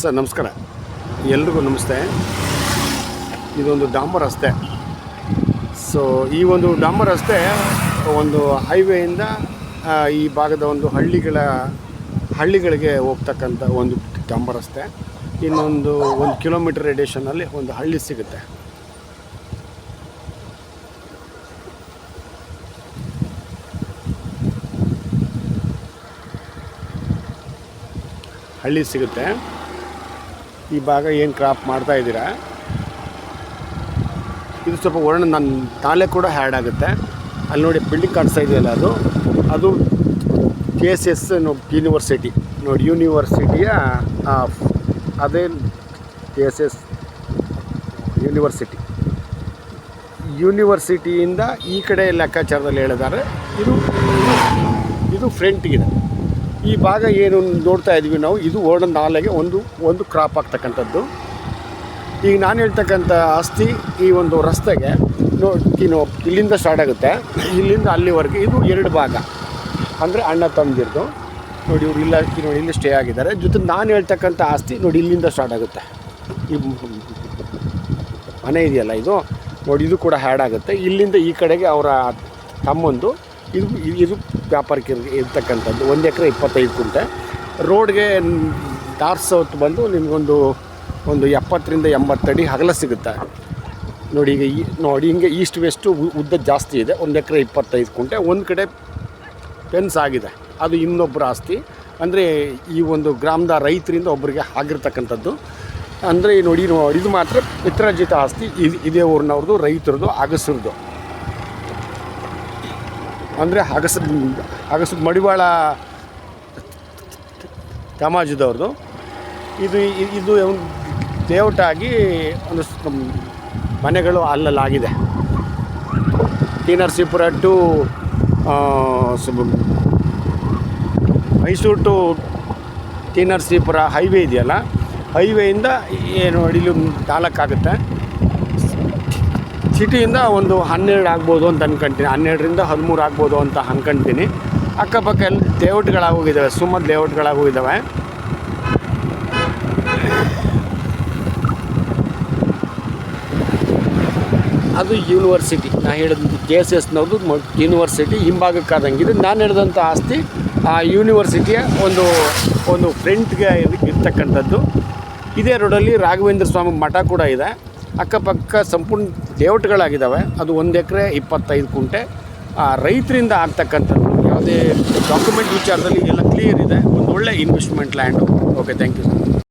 Sir ನಮಸ್ಕಾರ, ಎಲ್ರಿಗೂ ನಮಸ್ತೆ. ಇದೊಂದು ಡಾಂಬರ್ ರಸ್ತೆ. ಸೊ ಈ ಒಂದು ಡಾಂಬರ್ ರಸ್ತೆ ಒಂದು ಹೈವೇಯಿಂದ ಈ ಭಾಗದ ಒಂದು ಹಳ್ಳಿಗಳಿಗೆ ಹೋಗ್ತಕ್ಕಂಥ ಒಂದು ಡಾಂಬರ್ ರಸ್ತೆ. ಇನ್ನೊಂದು 1 ಕಿಲೋಮೀಟರ್ ರೇಡಿಯೇಷನಲ್ಲಿ ಒಂದು ಹಳ್ಳಿ ಸಿಗುತ್ತೆ. ಈ ಭಾಗ ಏನು ಕ್ರಾಪ್ ಮಾಡ್ತಾ ಇದ್ದೀರಾ, ಇದು ಸ್ವಲ್ಪ ವರ್ಣ ನನ್ನ ನಾಲೆ ಕೂಡ ಹ್ಯಾಡ್ ಆಗುತ್ತೆ. ಅಲ್ಲಿ ನೋಡಿ ಬಿಲ್ಡಿಂಗ್ ಕಾಣಿಸ್ತಾ ಇದೆಯಲ್ಲ, ಅದು KSS ಯೂನಿವರ್ಸಿಟಿ ನೋಡಿ, ಯೂನಿವರ್ಸಿಟಿಯ ಅದೇ KSS ಯೂನಿವರ್ಸಿಟಿಯಿಂದ ಈ ಕಡೆ ಲೆಕ್ಕಾಚಾರದಲ್ಲಿ ಹೇಳಿದ್ದಾರೆ. ಇದು ಫ್ರಂಟಿಗಿದೆ. ಈ ಭಾಗ ಏನು ನೋಡ್ತಾ ಇದ್ವಿ ನಾವು, ಇದು ಓರ್ಣ ನಾಲೆಗೆ ಒಂದು ಕ್ರಾಪ್ ಆಗ್ತಕ್ಕಂಥದ್ದು. ಈಗ ನಾನು ಹೇಳ್ತಕ್ಕಂಥ ಆಸ್ತಿ ಈ ಒಂದು ರಸ್ತೆಗೆ ಇಲ್ಲಿಂದ ಸ್ಟಾರ್ಟ್ ಆಗುತ್ತೆ, ಇಲ್ಲಿಂದ ಅಲ್ಲಿವರೆಗೆ ಇದು 2 ಭಾಗ. ಅಂದರೆ ಅಣ್ಣ ತಮ್ಮದಿರ್ದು ನೋಡಿ, ಇವ್ರು ಇಲ್ಲಿ ಸ್ಟೇ ಆಗಿದ್ದಾರೆ. ಜೊತೆ ನಾನು ಹೇಳ್ತಕ್ಕಂಥ ಆಸ್ತಿ ನೋಡಿ ಇಲ್ಲಿಂದ ಸ್ಟಾರ್ಟ್ ಆಗುತ್ತೆ. ಈ ಮನೆ ಇದೆಯಲ್ಲ ಇದು ನೋಡಿ, ಇದು ಕೂಡ ಹ್ಯಾಡ್ ಆಗುತ್ತೆ. ಇಲ್ಲಿಂದ ಈ ಕಡೆಗೆ ಅವರ ತಮ್ಮಂದು ಇದು ವ್ಯಾಪಾರಕ್ಕೆ ಇರ್ತಕ್ಕಂಥದ್ದು. 1 ಎಕರೆ 25 ಗುಂಟೆ. ರೋಡ್ಗೆ ನಾರ್ತ್ ಸೌತ್ ಬಂದು ನಿಮಗೊಂದು 70 ರಿಂದ 80 ಅಡಿ ಅಗಲ ಸಿಗುತ್ತೆ ನೋಡಿ. ಈಗ ನೋಡಿ ಹಿಂಗೆ ಈಸ್ಟ್ ವೆಸ್ಟು ಉದ್ದ ಜಾಸ್ತಿ ಇದೆ. 1 ಎಕರೆ 25 ಗುಂಟೆ. ಒಂದು ಕಡೆ ಫೆನ್ಸ್ ಆಗಿದೆ, ಅದು ಇನ್ನೊಬ್ಬರ ಆಸ್ತಿ. ಅಂದರೆ ಈ ಒಂದು ಗ್ರಾಮದ ರೈತರಿಂದ ಒಬ್ಬರಿಗೆ ಆಗಿರ್ತಕ್ಕಂಥದ್ದು. ಅಂದರೆ ನೋಡಿ, ಇದು ಮಾತ್ರ ಪಿತ್ರಾರ್ಜಿತ ಆಸ್ತಿ. ಇದೇ ಊರಿನವ್ರದ್ದು, ರೈತರದ್ದು, ಅಗಸರದ್ದು. ಅಂದರೆ ಅಗಸ ಮಡಿವಾಳ ಸಮಾಜದವ್ರದ್ದು. ಇದು ದೇವಟಾಗಿ ಒಂದು ಮನೆಗಳು ಅಲ್ಲಲ್ಲಾಗಿದೆ. T Narasipura to Mysuru to T Narasipura highway ಇದೆಯಲ್ಲ, ಹೈವೇಯಿಂದ ಏನು ಅಡಿಲು 4 ಆಗುತ್ತೆ. ಸಿಟಿಯಿಂದ ಒಂದು 12 ಆಗ್ಬೋದು ಅಂತ ಅನ್ಕೊಂತೀನಿ, 12 ರಿಂದ 13 ಆಗ್ಬೋದು ಅಂತ ಅನ್ಕೊಂತೀನಿ. ಅಕ್ಕಪಕ್ಕ ಎಲ್ಲ ಲೇಔಟ್ಗಳಾಗೋಗಿದ್ದಾವೆ, ಸುಮಾರು ಲೇಔಟ್ಗಳಾಗೋಗಿದ್ದಾವೆ. ಅದು ಯೂನಿವರ್ಸಿಟಿ. ನಾನು ಹೇಳಿದ KSSನವ್ರದ್ದು ಯೂನಿವರ್ಸಿಟಿ ಹಿಂಭಾಗಕ್ಕಾದಂಗಿದೆ. ನಾನು ಹೇಳಿದಂಥ ಆಸ್ತಿ ಆ ಯೂನಿವರ್ಸಿಟಿಯ ಒಂದು ಫ್ರಂಟ್ಗೆ ಇರ್ತಕ್ಕಂಥದ್ದು. ಇದೇ ರೋಡಲ್ಲಿ ರಾಘವೇಂದ್ರ ಸ್ವಾಮಿ ಮಠ ಕೂಡ ಇದೆ. ಅಕ್ಕಪಕ್ಕ ಸಂಪೂರ್ಣ ಲೇಔಟ್ಗಳಾಗಿದ್ದಾವೆ. ಅದು 1 ಎಕರೆ 25 ಗುಂಟೆ. ರೈತರಿಂದ ಆಗ್ತಕ್ಕಂಥದ್ದು. ಯಾವುದೇ ಡಾಕ್ಯುಮೆಂಟ್ ವಿಚಾರದಲ್ಲಿ ಎಲ್ಲ ಕ್ಲಿಯರ್ ಇದೆ. ಒಂದು ಒಳ್ಳೆ investment land. Okay, thank you.